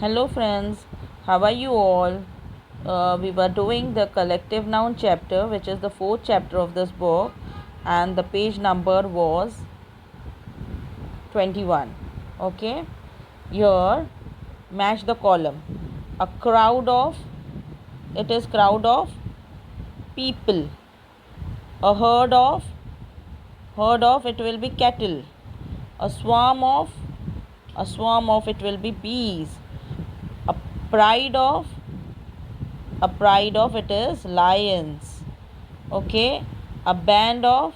Hello friends, how are you all? We were doing the collective noun chapter, which is the fourth chapter of this book, and the page number was 21. Okay, here match the column. A crowd of, it is crowd of people. A herd of, it will be cattle. A swarm of, a swarm of, it will be bees. A pride of, a pride of, it is lions. Okay, a band of,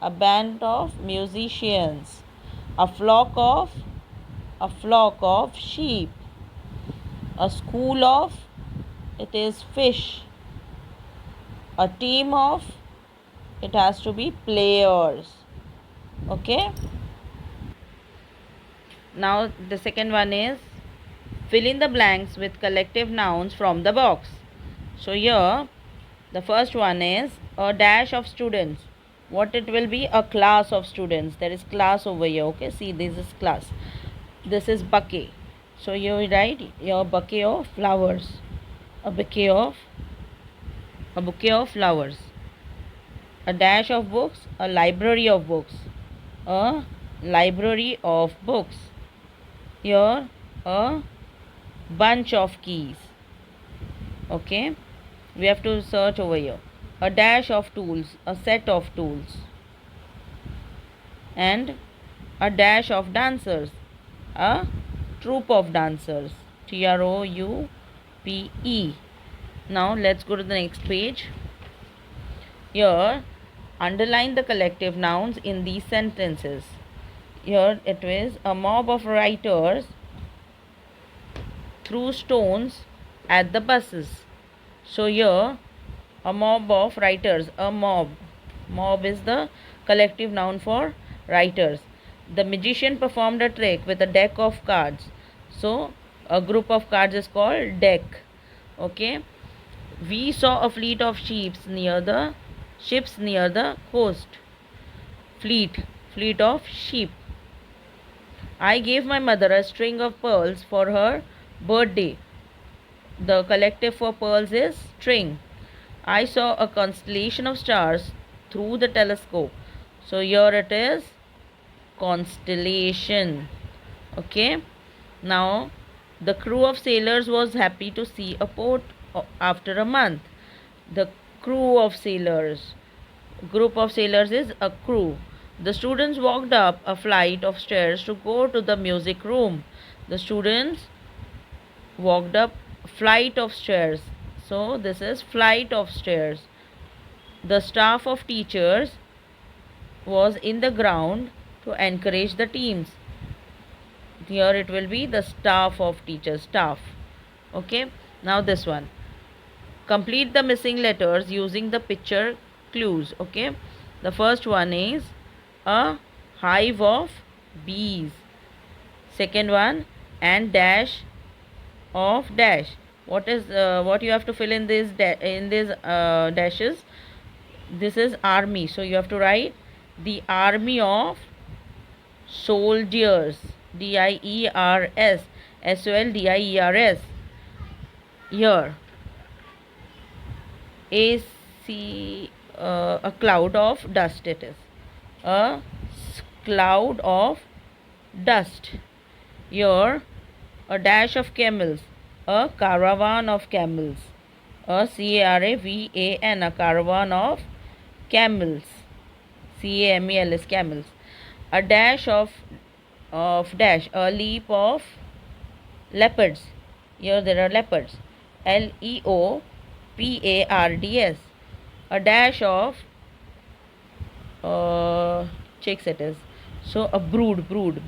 a band of musicians. A flock of, a flock of sheep. A school of, it is fish. A team of, it has to be players. Okay, now the second one is fill in the blanks with collective nouns from the box. So here the first one is a dash of students. What it will be? A class of students. There is class over here. Okay, see, this is class. This is bouquet. So you write your bouquet of flowers. A bouquet of, a bouquet of flowers. A dash of books. A library of books. A library of books. Here a bunch of keys. Okay, we have to search over here. A dash of tools, a set of tools, and a dash of dancers, a troupe of dancers. TROUPE. Now let's go to the next page. Here underline the collective nouns in these sentences. Here it is a mob of writers threw stones at the buses. So here a mob of writers, a mob. Mob is the collective noun for writers. The magician performed a trick with a deck of cards. So a group of cards is called deck. Okay. We saw a fleet of ships near the coast. Fleet of sheep. I gave my mother a string of pearls for her birthday. The collective for pearls is string. I saw a constellation of stars through the telescope. So here it is constellation. Okay. Now the crew of sailors was happy to see a port after a month. The crew of sailors. Group of sailors is a crew. The students walked up a flight of stairs to go to the music room. The students walked up flight of stairs. So this is flight of stairs. The staff of teachers was in the ground to encourage the teams. Here it will be the staff of teachers, staff. Okay, now this one. Complete the missing letters using the picture clues. Okay, the first one is a hive of bees. Second one, and dash of dash. What is what you have to fill in these dashes? This is army, so you have to write the army of soldiers. DIERS. SOLDIERS. Here a cloud of dust. It is a cloud of dust. Here a dash of camels, a caravan of camels. A CARAVAN, a caravan of camels. CAMEL is camels. A dash of dash, a leap of leopards. Here there are leopards. LEOPARDS. A dash of chicks. It is so a brood, BROOD,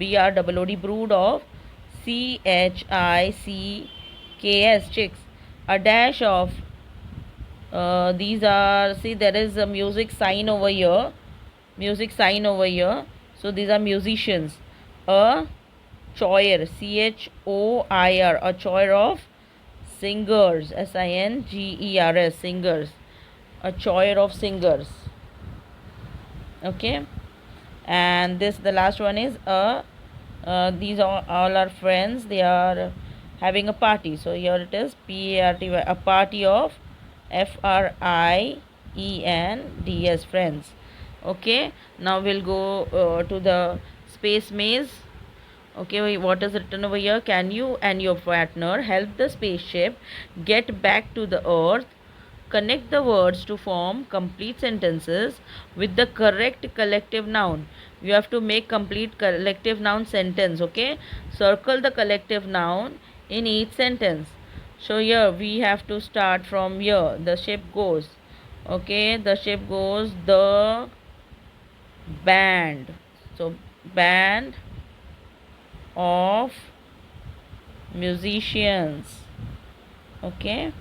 brood of CHICKS, chicks. A dash of these are, see, there is a music sign over here, so these are musicians. A choir, CHOIR, a choir of singers, SINGERS, singers. A choir of singers. Okay, and this, the last one is these all are friends. They are having a party. So here it is PARTY, a party of FRIENDS, friends. Okay, now we'll go to the space maze. Okay, what is written over here? Can you and your partner help the spaceship get back to the earth? Connect the words to form complete sentences with the correct collective noun. You have to make complete collective noun sentence. Okay, circle the collective noun in each sentence. So here we have to start from here. The ship goes. Okay, the ship goes. The band. So band of musicians. Okay,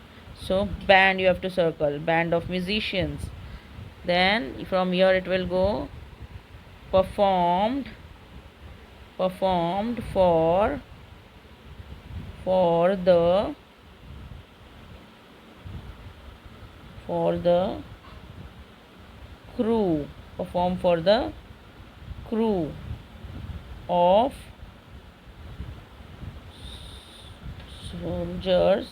so band you have to circle, band of musicians. Then from here it will go performed, performed for the crew, perform for the crew of soldiers,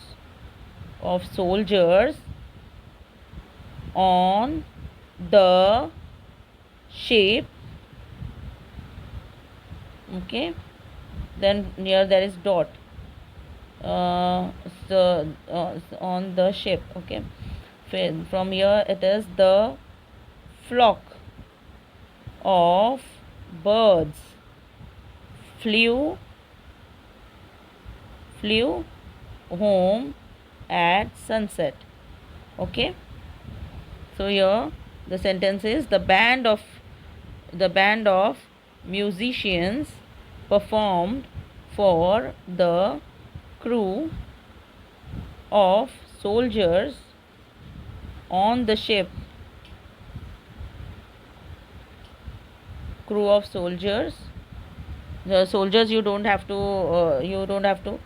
on the ship. Okay, then here there is dot, on the ship. Okay, from here it is the flock of birds flew home at sunset. Okay, so here the sentence is the band of musicians performed for the crew of soldiers on the ship. Crew of soldiers. The soldiers you don't have to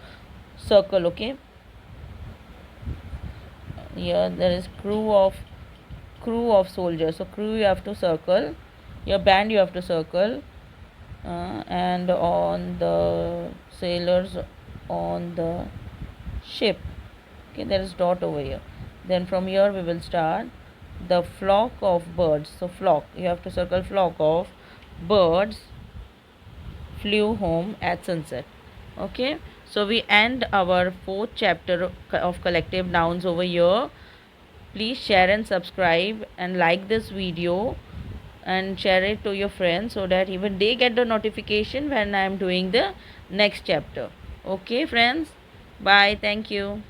circle. Okay, here there is crew of soldiers. So crew you have to circle. Your band you have to circle. And on the sailors on the ship. Okay, there is dot over here. Then from here we will start the flock of birds. So flock you have to circle, flock of birds flew home at sunset. Okay, so we end our fourth chapter of collective nouns over here. Please share and subscribe and like this video and share it to your friends so that even they get the notification when I am doing the next chapter. Okay friends, bye, thank you.